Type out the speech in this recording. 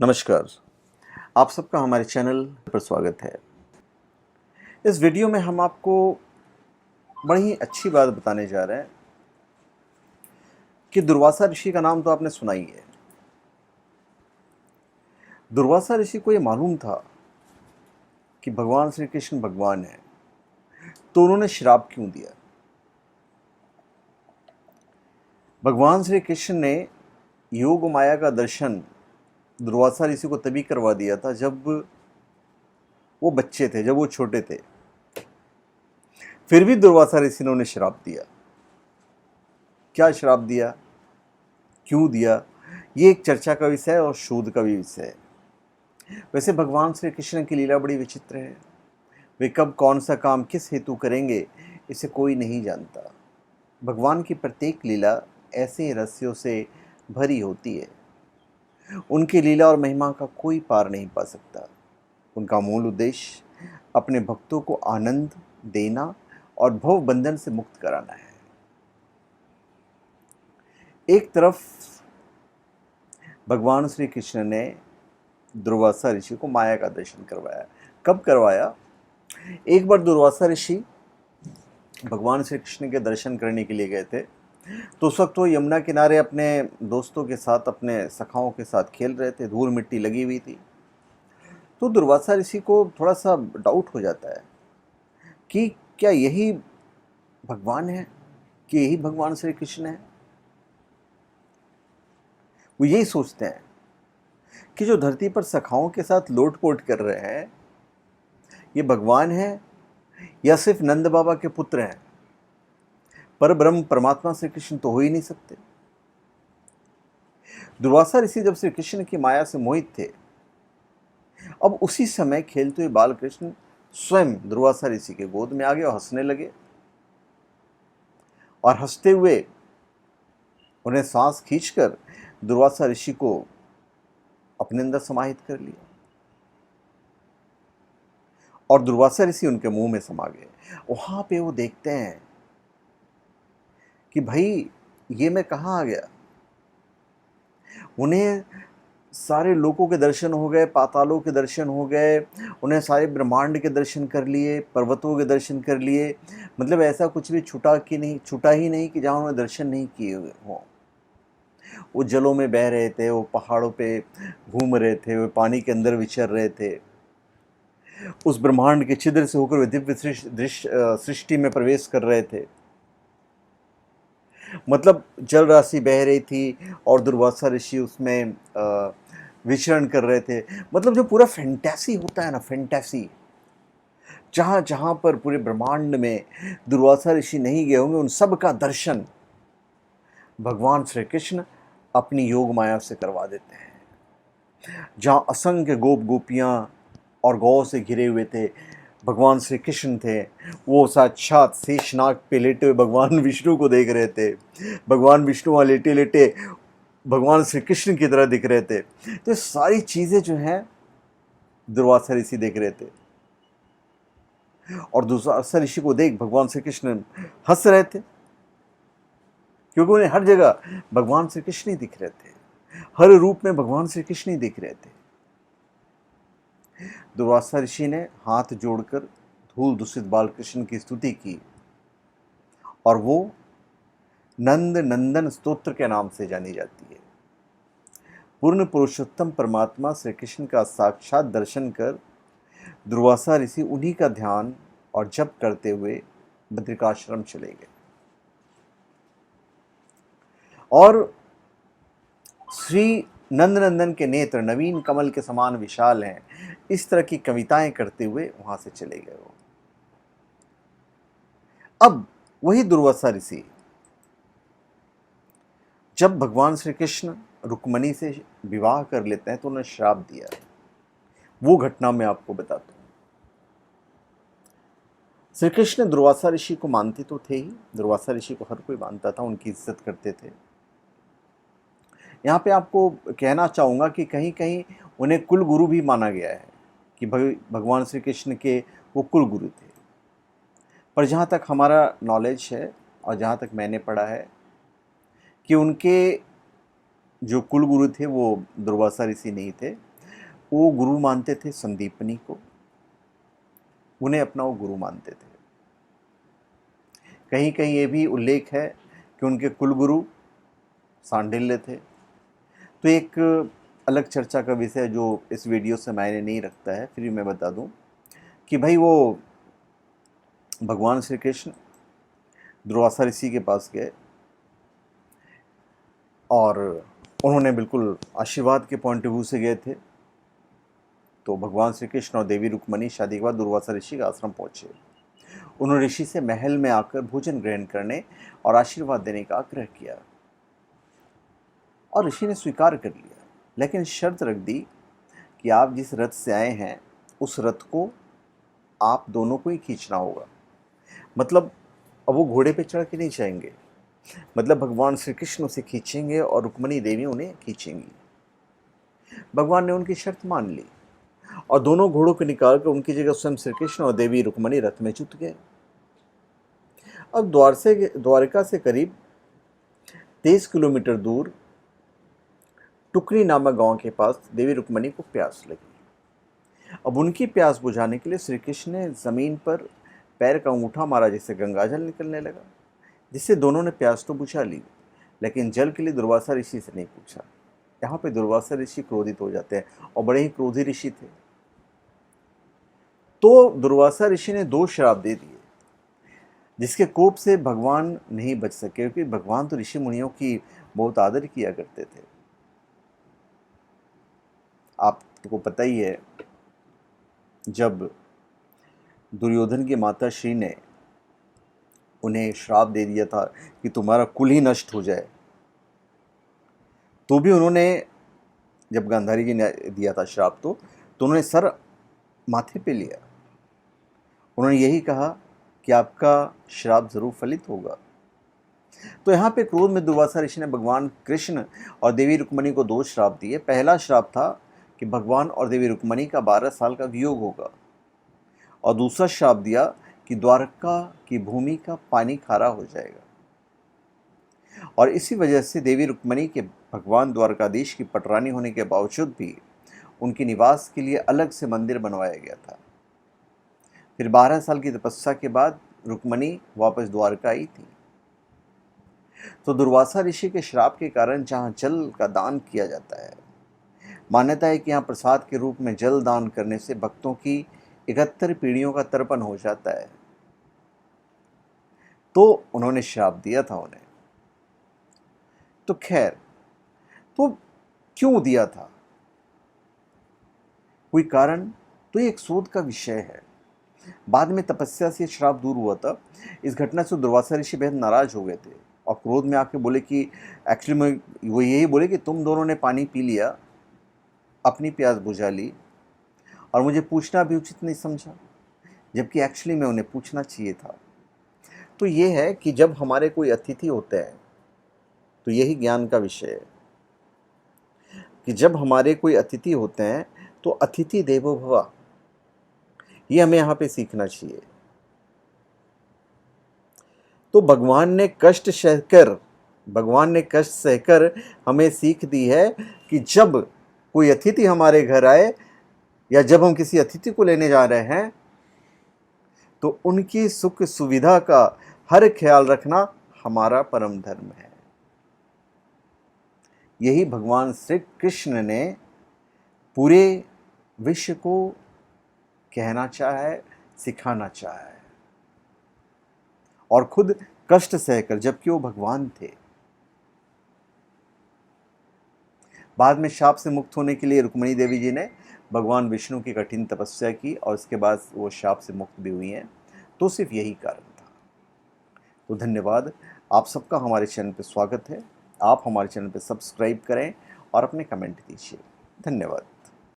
नमस्कार। आप सबका हमारे चैनल पर स्वागत है। इस वीडियो में हम आपको बड़ी ही अच्छी बात बताने जा रहे हैं कि दुर्वासा ऋषि का नाम तो आपने सुना ही है। दुर्वासा ऋषि को ये मालूम था कि भगवान श्री कृष्ण भगवान है, तो उन्होंने श्राप क्यों दिया? भगवान श्री कृष्ण ने योग माया का दर्शन दुर्वासा ऋषि को तभी करवा दिया था जब वो बच्चे थे, जब वो छोटे थे। फिर भी दुर्वासा ऋषि ने उन्हें श्राप दिया। क्या श्राप दिया, क्यों दिया, ये एक चर्चा का विषय है और शोध का भी विषय है। वैसे भगवान श्री कृष्ण की लीला बड़ी विचित्र है। वे कब कौन सा काम किस हेतु करेंगे, इसे कोई नहीं जानता। भगवान की प्रत्येक लीला ऐसे रहस्यों से भरी होती है। उनकी लीला और महिमा का कोई पार नहीं पा सकता। उनका मूल उद्देश्य अपने भक्तों को आनंद देना और भव बंधन से मुक्त कराना है। एक तरफ भगवान श्री कृष्ण ने दुर्वासा ऋषि को माया का दर्शन करवाया। कब करवाया? एक बार दुर्वासा ऋषि भगवान श्री कृष्ण के दर्शन करने के लिए गए थे, तो उस वक्त वो यमुना किनारे अपने दोस्तों के साथ, अपने सखाओं के साथ खेल रहे थे। धूल मिट्टी लगी हुई थी। तो दुर्वासा ऋषि को थोड़ा सा डाउट हो जाता है कि क्या यही भगवान है, कि यही भगवान श्री कृष्ण है। वो यही सोचते हैं कि जो धरती पर सखाओं के साथ लोटपोट कर रहे हैं, ये भगवान है या सिर्फ नंद बाबा के पुत्र हैं। पर ब्रह्म परमात्मा श्री कृष्ण तो हो ही नहीं सकते। दुर्वासा ऋषि जब श्री कृष्ण की माया से मोहित थे, अब उसी समय खेलते हुए बालकृष्ण स्वयं दुर्वासा ऋषि के गोद में आ गए और हंसने लगे, और हंसते हुए उन्हें सांस खींचकर दुर्वासा ऋषि को अपने अंदर समाहित कर लिया और दुर्वासा ऋषि उनके मुंह में समा गए। वहां पे वो देखते हैं कि भाई ये मैं कहाँ आ गया। उन्हें सारे लोकों के दर्शन हो गए, पातालों के दर्शन हो गए, उन्हें सारे ब्रह्मांड के दर्शन कर लिए, पर्वतों के दर्शन कर लिए। मतलब ऐसा कुछ भी छूटा ही नहीं कि जहाँ उन्होंने दर्शन नहीं किए हुए हों। वो जलों में बह रहे थे, वो पहाड़ों पे घूम रहे थे, वो पानी के अंदर विचर रहे थे, उस ब्रह्मांड के छिद्र से होकर वे दिव्य सृष्टि में प्रवेश कर रहे थे। मतलब जल राशि बह रही थी और दुर्वासा ऋषि उसमें विचरण कर रहे थे। मतलब जो पूरा फैंटेसी होता है ना, फैंटेसी, जहाँ जहाँ पर पूरे ब्रह्मांड में दुर्वासा ऋषि नहीं गए होंगे, उन सब का दर्शन भगवान श्री कृष्ण अपनी योग माया से करवा देते हैं। जहाँ असंख्य गोप गोपियाँ और गौ से घिरे हुए थे, भगवान श्री कृष्ण थे। वो साक्षात शेषनाग पे लेटे हुए भगवान विष्णु को देख रहे थे। भगवान विष्णु वहाँ लेटे लेटे भगवान श्री कृष्ण की तरह दिख रहे थे। तो सारी चीज़ें जो हैं दुर्वासा ऋषि देख रहे थे, और दुर्वासा ऋषि को देख भगवान श्री कृष्ण हंस रहे थे, क्योंकि उन्हें हर जगह भगवान श्री कृष्ण ही दिख रहे थे। हर रूप में भगवान श्री कृष्ण ही दिख रहे थे। दुर्वासा ऋषि ने हाथ जोड़कर धूल दूषित बालकृष्ण की स्तुति की, और वो नंद नंदन स्तोत्र के नाम से जानी जाती है। पूर्ण पुरुषोत्तम परमात्मा श्री कृष्ण का साक्षात दर्शन कर दुर्वासा ऋषि उन्हीं का ध्यान और जप करते हुए बद्रिकाश्रम चले गए। और श्री नंदनंदन के नेत्र नवीन कमल के समान विशाल हैं, इस तरह की कविताएं करते हुए वहां से चले गए वो। अब वही दुर्वासा ऋषि जब भगवान श्री कृष्ण रुक्मणी से विवाह कर लेते हैं तो उन्हें श्राप दिया। वो घटना मैं आपको बताता हूं। श्री कृष्ण दुर्वासा ऋषि को मानते तो थे ही, दुर्वासा ऋषि को हर कोई मानता था, उनकी इज्जत करते थे। यहाँ पे आपको कहना चाहूँगा कि कहीं कहीं उन्हें कुल गुरु भी माना गया है, कि भगवान श्री कृष्ण के वो कुल गुरु थे। पर जहाँ तक हमारा नॉलेज है और जहाँ तक मैंने पढ़ा है कि उनके जो कुल गुरु थे वो दुर्वासा ऋषि नहीं थे, वो गुरु मानते थे संदीपनी को, उन्हें अपना वो गुरु मानते थे। कहीं कहीं ये भी उल्लेख है कि उनके कुलगुरु सांडिल्य थे। तो एक अलग चर्चा का विषय जो इस वीडियो से मायने नहीं रखता है, फिर भी मैं बता दूं कि भाई वो भगवान श्री कृष्ण दुर्वासा ऋषि के पास गए और उन्होंने बिल्कुल आशीर्वाद के पॉइंट ऑफ व्यू से गए थे। तो भगवान श्री कृष्ण और देवी रुक्मणी शादी के बाद दुर्वासा ऋषि का आश्रम पहुंचे। उन्होंने ऋषि से महल में आकर भोजन ग्रहण करने और आशीर्वाद देने का आग्रह किया और ऋषि ने स्वीकार कर लिया, लेकिन शर्त रख दी कि आप जिस रथ से आए हैं उस रथ को आप दोनों को ही खींचना होगा। मतलब अब वो घोड़े पे चढ़ के नहीं जाएंगे, मतलब भगवान श्री कृष्ण उसे खींचेंगे और रुक्मणी देवी उन्हें खींचेंगी। भगवान ने उनकी शर्त मान ली और दोनों घोड़ों को निकालकर उनकी जगह स्वयं श्री कृष्ण और देवी रुक्मणी रथ में जुट गए। अब द्वारका से करीब 23 किलोमीटर दूर टुकरी नामक गांव के पास देवी रुक्मणी को प्यास लगी। अब उनकी प्यास बुझाने के लिए श्री कृष्ण ने जमीन पर पैर का अंगूठा मारा, जिससे गंगाजल निकलने लगा, जिससे दोनों ने प्यास तो बुझा ली, लेकिन जल के लिए दुर्वासा ऋषि से नहीं पूछा। यहाँ पे दुर्वासा ऋषि क्रोधित हो जाते हैं और बड़े ही क्रोधी ऋषि थे। तो दुर्वासा ऋषि ने 2 श्राप दे दिए, जिसके कोप से भगवान नहीं बच सके, क्योंकि भगवान तो ऋषि मुनियों की बहुत आदर किया करते थे। आपको पता ही है, जब दुर्योधन की माता श्री ने उन्हें श्राप दे दिया था कि तुम्हारा कुल ही नष्ट हो जाए, तो भी उन्होंने, जब गांधारी जी ने दिया था श्राप, तो उन्होंने सर माथे पे लिया। उन्होंने यही कहा कि आपका श्राप जरूर फलित होगा। तो यहाँ पे क्रोध में दुर्वासा ऋषि ने भगवान कृष्ण और देवी रुक्मणी को 2 श्राप दिए। पहला श्राप था कि भगवान और देवी रुक्मणी का 12 साल का वियोग होगा, और दूसरा श्राप दिया कि द्वारका की भूमि का पानी खारा हो जाएगा। और इसी वजह से देवी रुक्मणी के भगवान द्वारकाधीश की पटरानी होने के बावजूद भी उनके निवास के लिए अलग से मंदिर बनवाया गया था। फिर 12 साल की तपस्या के बाद रुक्मणी वापस द्वारका आई थी। तो दुर्वासा ऋषि के श्राप के कारण जहाँ जल का दान किया जाता है, मान्यता है कि यहाँ प्रसाद के रूप में जल दान करने से भक्तों की 71 पीढ़ियों का तर्पण हो जाता है। तो उन्होंने श्राप दिया था उन्हें। तो खैर, तो क्यों दिया था, कोई कारण? तो ये एक शोध का विषय है। बाद में तपस्या से श्राप दूर हुआ था। इस घटना से दुर्वासा ऋषि बेहद नाराज हो गए थे और क्रोध में आके बोले कि एक्चुअली में वो यही बोले कि तुम दोनों ने पानी पी लिया, अपनी प्यास बुझा ली, और मुझे पूछना भी उचित नहीं समझा, जबकि एक्चुअली में उन्हें पूछना चाहिए था। तो ये है कि जब हमारे कोई अतिथि होते हैं, तो यही ज्ञान का विषय है कि जब हमारे कोई अतिथि होते हैं तो अतिथि देवो भव, ये हमें यहाँ पे सीखना चाहिए। तो भगवान ने कष्ट सहकर हमें सीख दी है कि जब कोई अतिथि हमारे घर आए या जब हम किसी अतिथि को लेने जा रहे हैं, तो उनकी सुख सुविधा का हर ख्याल रखना हमारा परम धर्म है। यही भगवान श्री कृष्ण ने पूरे विश्व को कहना चाहा है, सिखाना चाहा है, और खुद कष्ट सहकर, जबकि वो भगवान थे। बाद में शाप से मुक्त होने के लिए रुक्मणी देवी जी ने भगवान विष्णु की कठिन तपस्या की और उसके बाद वो शाप से मुक्त भी हुई हैं। तो सिर्फ यही कारण था। तो धन्यवाद, आप सबका हमारे चैनल पर स्वागत है। आप हमारे चैनल पर सब्सक्राइब करें और अपने कमेंट दीजिए। धन्यवाद।